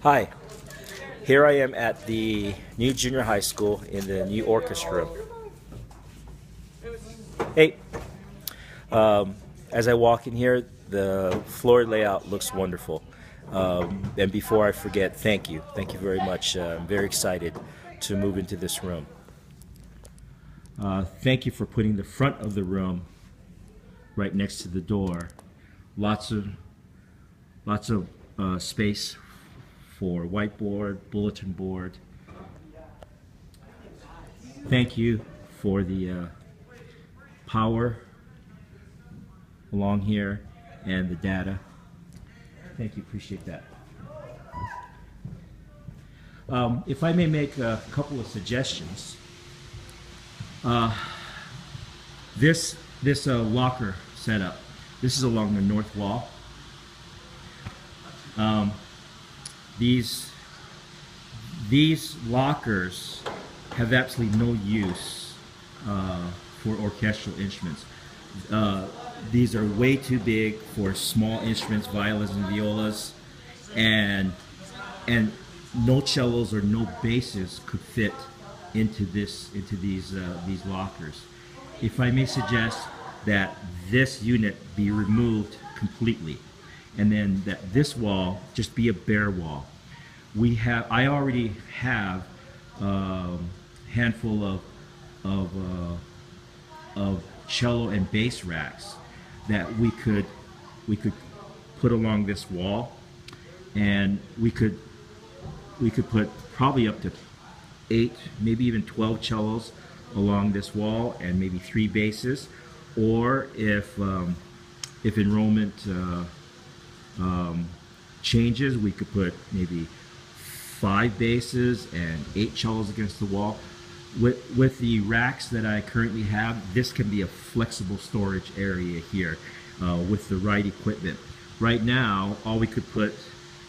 Hi, here I am at the new junior high school in the new orchestra room. Hey, as I walk in here, the floor layout looks wonderful. And before I forget, thank you. Thank you very much. I'm very excited to move into this room. Thank you for putting the front of the room right next to the door. Lots of space for whiteboard, bulletin board. Thank you for the power along here and the data. Thank you, appreciate that. If I may make a couple of suggestions, this locker setup. This is along the north wall. These lockers have absolutely no use for orchestral instruments. These are way too big for small instruments, violins and violas, and no cellos or no basses could fit into these lockers. If I may suggest that this unit be removed completely, and then that this wall just be a bare wall. I already have a handful of cello and bass racks that we could put along this wall, and we could put probably up to 8, maybe even 12 cellos along this wall, and maybe 3 basses. Or if enrollment changes, we could put maybe 5 basses and 8 cellos against the wall. With the racks that I currently have, this can be a flexible storage area here with the right equipment. Right now, all we could put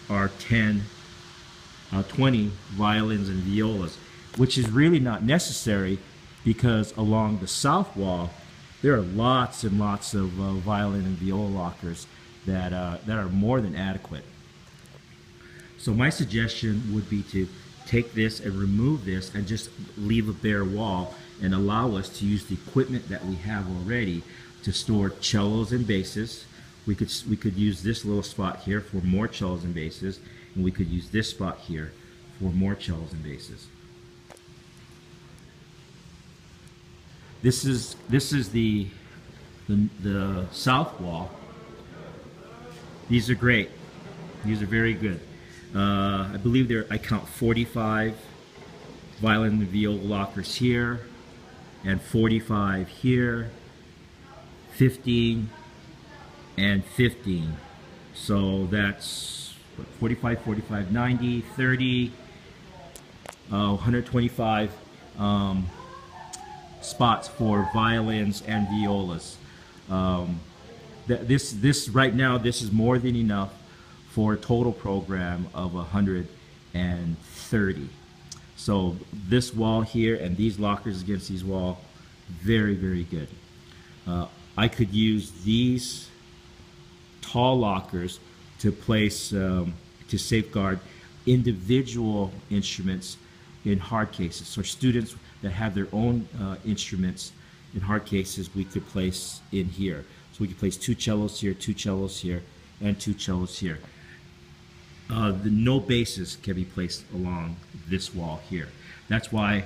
are 20 violins and violas, which is really not necessary, because along the south wall, there are lots and lots of violin and viola lockers that are more than adequate. So my suggestion would be to take this and remove this and just leave a bare wall, and allow us to use the equipment that we have already to store cellos and basses. We could use this little spot here for more cellos and basses, and we could use this spot here for more cellos and basses. This is the south wall. These are great. These are very good. I believe I count 45 violin and viola lockers here, and 45 here, 15 and 15. So that's 45, 45, 90, 30, 125 spots for violins and violas. This right now, this is more than enough for a total program of 130. So this wall here and these lockers against these walls, very, very good. I could use these tall lockers to place, to safeguard individual instruments in hard cases. So students that have their own instruments in hard cases, we could place in here. So we could place 2 cellos here, 2 cellos here, and 2 cellos here. No basses can be placed along this wall here. That's why,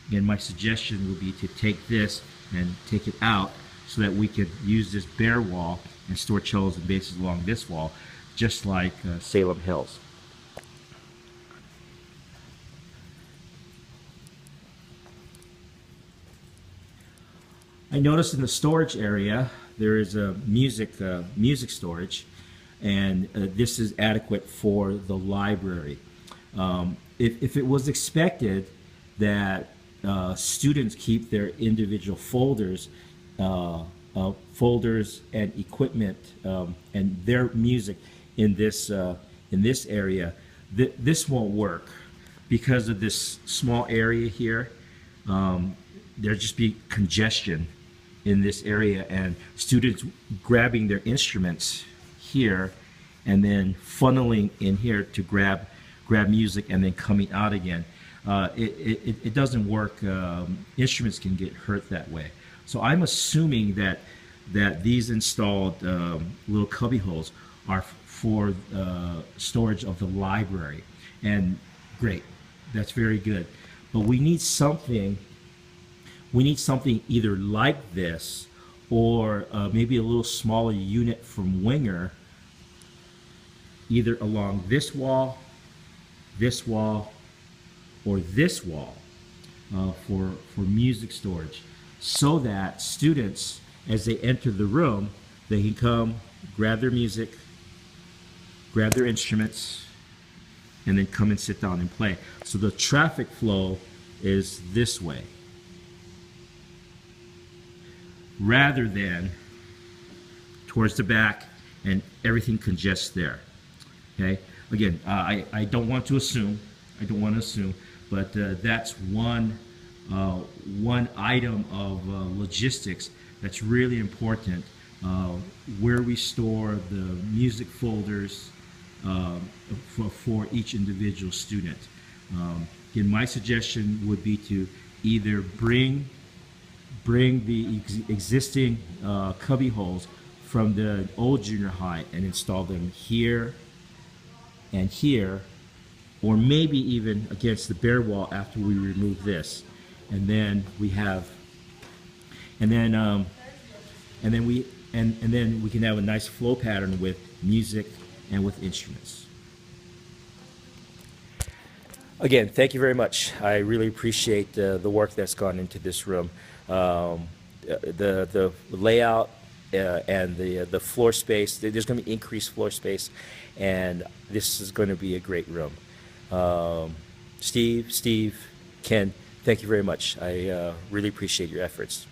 again, my suggestion would be to take this and take it out, so that we could use this bare wall and store cellos and basses along this wall, just like Salem Hills. I noticed in the storage area there is a music storage, and this is adequate for the library. If it was expected that students keep their individual folders and equipment and their music in this area, this won't work because of this small area here. There'll just be congestion in this area, and students grabbing their instruments here and then funneling in here to grab grab music and then coming out again. It doesn't work. Instruments can get hurt that way. So I'm assuming that these installed little cubby holes are for storage of the library. And great, that's very good. But we need something either like this or maybe a little smaller unit from Winger, either along this wall, or this wall for music storage, so that students, as they enter the room, they can come, grab their music, grab their instruments, and then come and sit down and play. So the traffic flow is this way, rather than towards the back and everything congests there. Okay. Again, I don't want to assume. But that's one item of logistics that's really important. Where we store the music folders for each individual student. Again, my suggestion would be to either bring the existing cubby holes from the old junior high and install them here and here, or maybe even against the bare wall after we remove this, and then we have, and then we can have a nice flow pattern with music and with instruments. Again, thank you very much. I really appreciate the work that's gone into this room. The layout and the floor space. There's going to be increased floor space, and this is going to be a great room. Steve, Ken, thank you very much. I really appreciate your efforts.